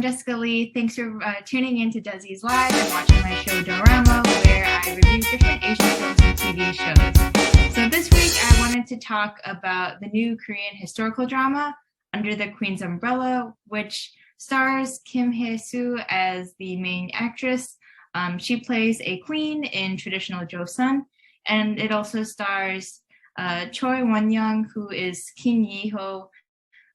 Jessica Lee. Thanks for tuning in to Desi's Live and watching my show Dorama, where I review different Asian films and TV shows. So this week I wanted to talk about the new Korean historical drama, Under the Queen's Umbrella, which stars Kim Hae-soo as the main actress. She plays a queen in traditional Joseon, and it also stars Choi Won-young, who is Kim Yi-ho,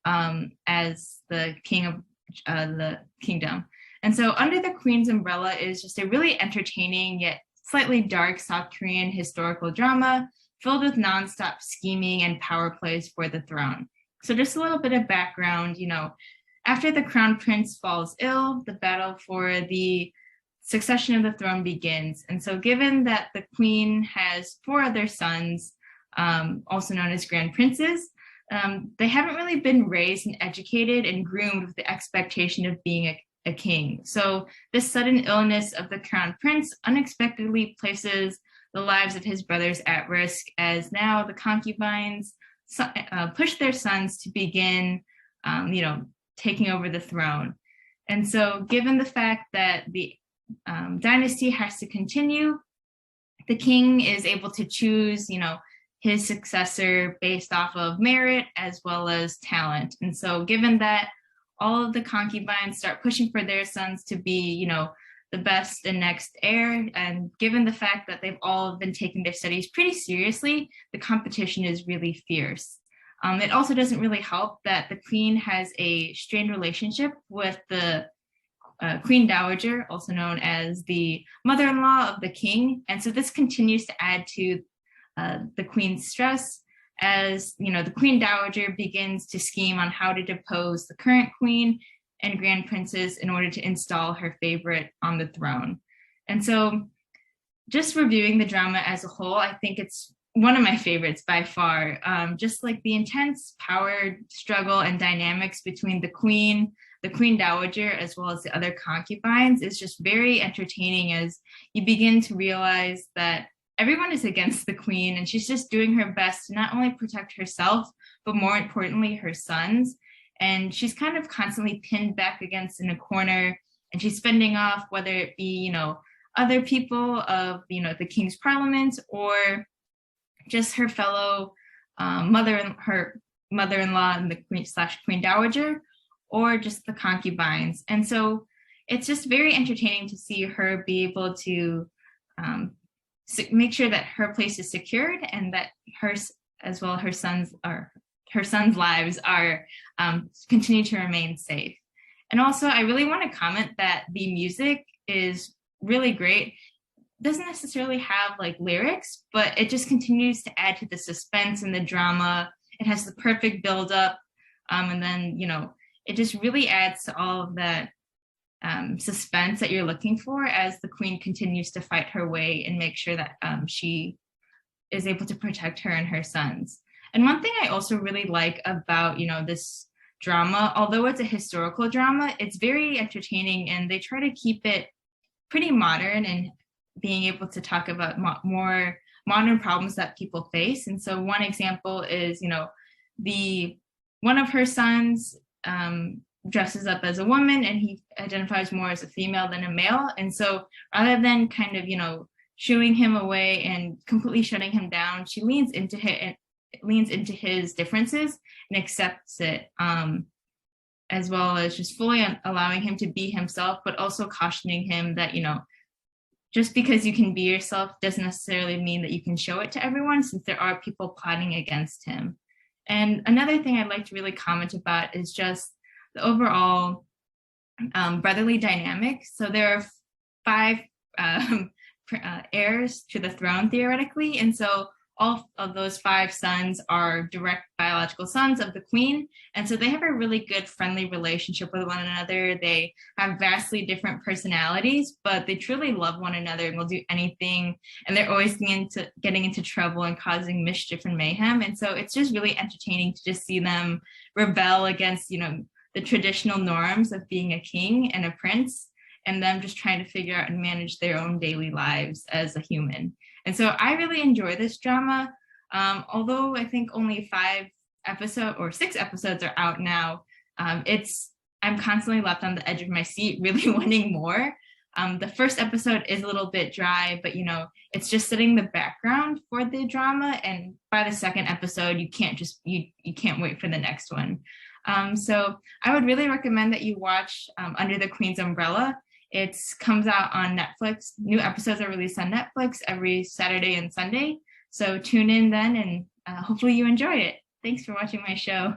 as the king of the kingdom. And so Under the Queen's Umbrella is just a really entertaining yet slightly dark South Korean historical drama filled with nonstop scheming and power plays for the throne. So just a little bit of background, after the crown prince falls ill, the battle for the succession of the throne begins. And so given that the queen has 4 other sons, also known as grand princes, they haven't really been raised and educated and groomed with the expectation of being a king. So this sudden illness of the crown prince unexpectedly places the lives of his brothers at risk, as now the concubines push their sons to begin, taking over the throne. And so given the fact that the dynasty has to continue, the king is able to choose, his successor based off of merit as well as talent. And so given that all of the concubines start pushing for their sons to be, the best and next heir, and given the fact that they've all been taking their studies pretty seriously, the competition is really fierce. It also doesn't really help that the queen has a strained relationship with the Queen Dowager, also known as the mother-in-law of the king. And so this continues to add to the queen's stress, as the Queen Dowager begins to scheme on how to depose the current queen and grand princes in order to install her favorite on the throne. And so just reviewing the drama as a whole, I think it's one of my favorites by far. Just like the intense power struggle and dynamics between the queen dowager, as well as the other concubines, is just very entertaining, as you begin to realize that everyone is against the queen, and she's just doing her best to not only protect herself, but more importantly, her sons. And she's kind of constantly pinned back against in a corner, and she's fending off, whether it be, other people of, the king's parliament, or just her fellow her mother-in-law and the queen dowager, or just the concubines. And so it's just very entertaining to see her be able to make sure that her place is secured, and that her sons lives are continue to remain safe. And also, I really want to comment that the music is really great. Doesn't necessarily have like lyrics, but it just continues to add to the suspense and the drama. It has the perfect buildup, and then it just really adds to all of that suspense that you're looking for as the queen continues to fight her way and make sure that she is able to protect her and her sons. And one thing I also really like about, this drama, although it's a historical drama, it's very entertaining, and they try to keep it pretty modern and being able to talk about more modern problems that people face. And so one example is, one of her sons dresses up as a woman, and he identifies more as a female than a male. And so rather than kind of, shooing him away and completely shutting him down, she leans into his differences and accepts it, as well as just fully allowing him to be himself, but also cautioning him that, just because you can be yourself doesn't necessarily mean that you can show it to everyone, since there are people plotting against him. And another thing I'd like to really comment about is just the overall brotherly dynamic. So there are 5 heirs to the throne, theoretically. And so all of those 5 sons are direct biological sons of the queen. And so they have a really good friendly relationship with one another. They have vastly different personalities, but they truly love one another and will do anything. And they're always getting into trouble and causing mischief and mayhem. And so it's just really entertaining to just see them rebel against, the traditional norms of being a king and a prince, and them just trying to figure out and manage their own daily lives as a human. And so I really enjoy this drama. Although I think only 6 episodes are out now, it's I'm constantly left on the edge of my seat, really wanting more. The first episode is a little bit dry, but it's just setting the background for the drama. And by the second episode, you can't wait for the next one. So I would really recommend that you watch Under the Queen's Umbrella. It comes out on Netflix. New episodes are released on Netflix every Saturday and Sunday. So tune in then, and hopefully you enjoy it. Thanks for watching my show.